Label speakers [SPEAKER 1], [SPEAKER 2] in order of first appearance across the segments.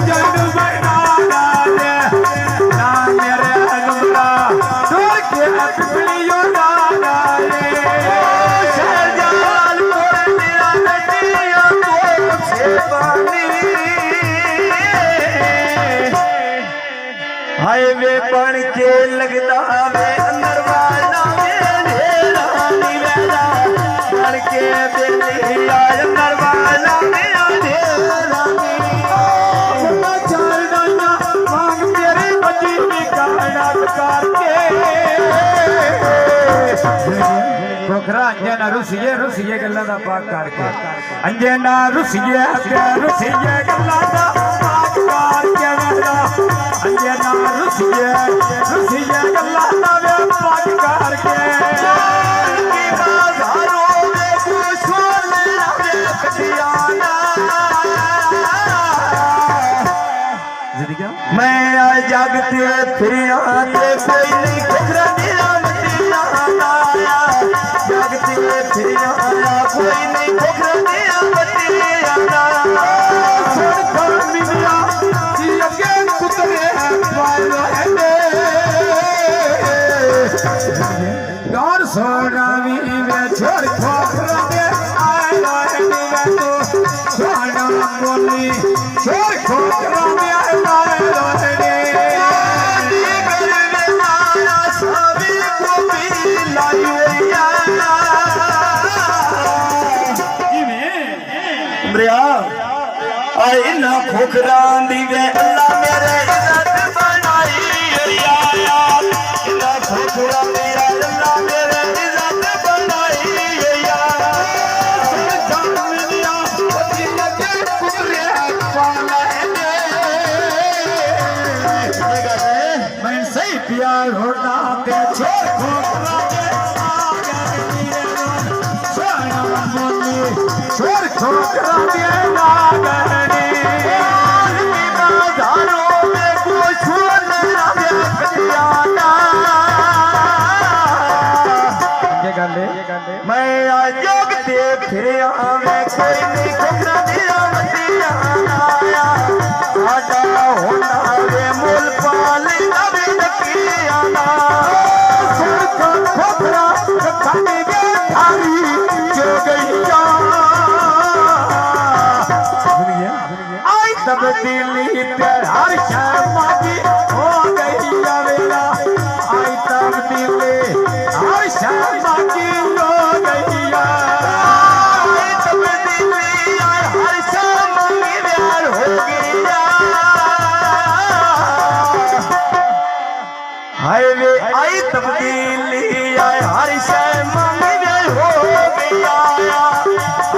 [SPEAKER 1] जन बना डाले ना मेरे अगमरा दूर के पिपलियों ना डाले शहजाल मोरे मेरा नदिया तो से पानी हाय वे बन के लगदा वे अंदर वाला मेरा निवेला बन के बेली अंदर वाला मेरा खोखरा अंजना रुसिए गल्ला दा पाक करके अंजना रुसिए गल्ला दा पाक करके मेरा अंजना रुसिए गल्ला दा पाक करके की बाजारों में खुशहाल रहे खटियाना मैं जागते फिर आते कोई नहीं खोखरा मेरा मदीना आया जागते फिर आया कोई नहीं खोखरा मेरा मदीना सरकार मिलिया लगे कुतरे वालो है गार सोना भी में छोड़ खोखरा में आया है तो सोना बोली छोड़ खोखरा में ना खोखरा दीवे अल्लाह मेरे इज्जत बनाई ना खोखरा मेरा अल्लाह मेरे इज्जत बनाई मैं सही प्यार होता के छोड़ खोखरा छोड़ खोखरा मैं जागते फिर आवे कोई नहीं खोखरा मेरा मदीना आया आजा होना रे मूल पाल नबी नकियाना सरका खोखरा खाने के थारी जो गईया आई तब्दीली तेरा हर शर्मा की हो गईया मेरा आई तब्दीली हर शर्मा की आई तब्दीली आए हर शय मंगने हो गया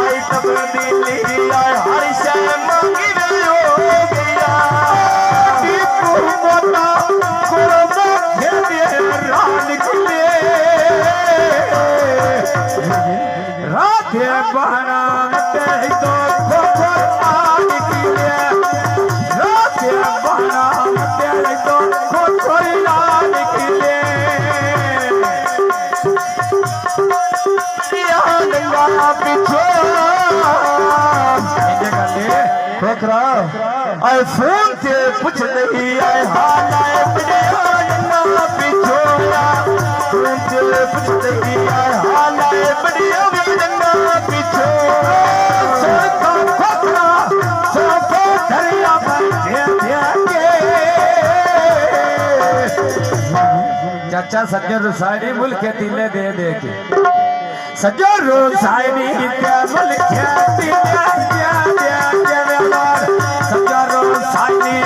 [SPEAKER 1] आई तब्दीली आए हर शय मंगने हो गया टीपू मोटा कुर्बा खेले रात निकले राधे बहना तेरे तो खोखर निकले राधे बहना तेरे तो खोखर निकले खोखरा आए फोन से पूछ नहीं आए हाल आए बढ़िया पिछोड़ा फोन से पूछ नहीं आए हाल आए बढ़िया पिछोड़ा सरका खोखरा सोफा दरिया चाचा सज्जन रुसानी मुल्क के तिले दे दे के सज्जन रुसानी क्या मुल्क के तिले सज्जन रुसानी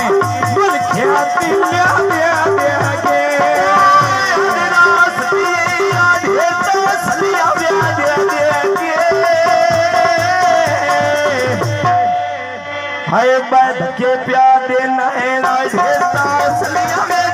[SPEAKER 1] मुल्क के तिले दे के हाय बैठ के प्यारे नैना भेजता सलिया में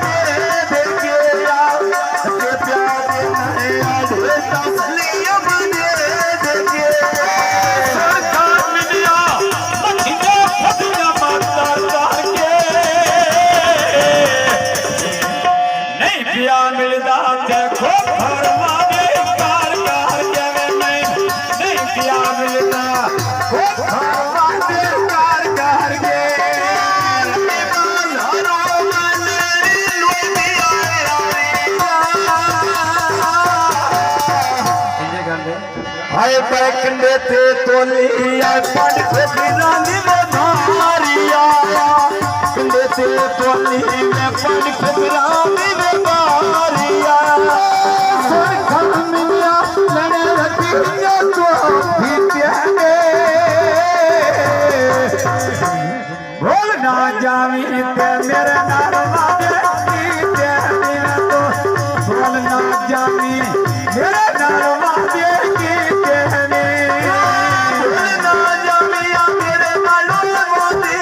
[SPEAKER 1] आए पर कंडे ते तोली आए पंड खोखरा निवे भारिया कंडे ते तोली में पंड खोखरा निवे भारिया सुन खल मिया लड़े रतिया तो भी प्यारे भूल ना जावी ते मेरे नाल वादे की प्यारे तो भूल ना जावी मेरे नाल वादे की प्यारे भूल ना जावी मेरे नाल वादे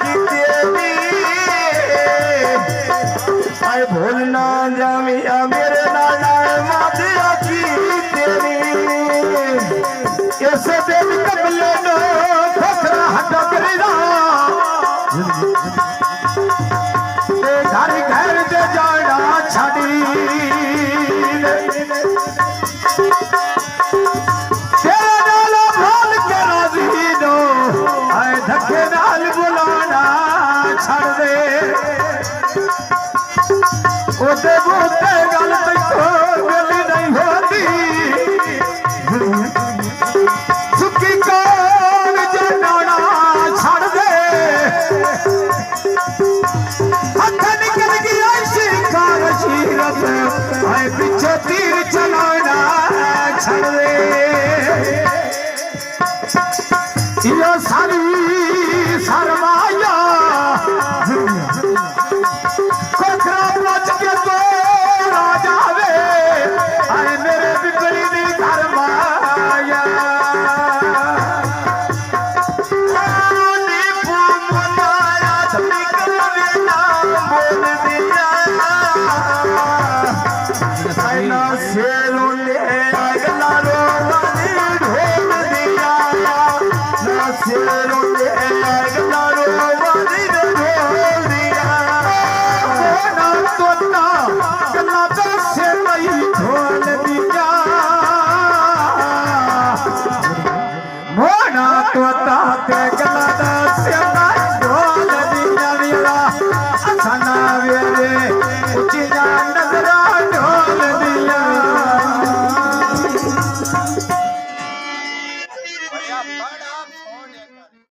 [SPEAKER 1] की प्यारे आए भूल ना जावी मेरे नाल वादे की प्यारे ऐसे दिन कबले नो खोखरा हटा करेगा घर घर दे जाना छड़ी तेरे नाल भूल के राजी दो आए धक्के नाल बुलाना छड़ दे ओते बूते गल तको गली नहीं होती सुखी कौन जनाना छड़ दे हाथ निकल गई ऐसी कार शीरत आए पीछे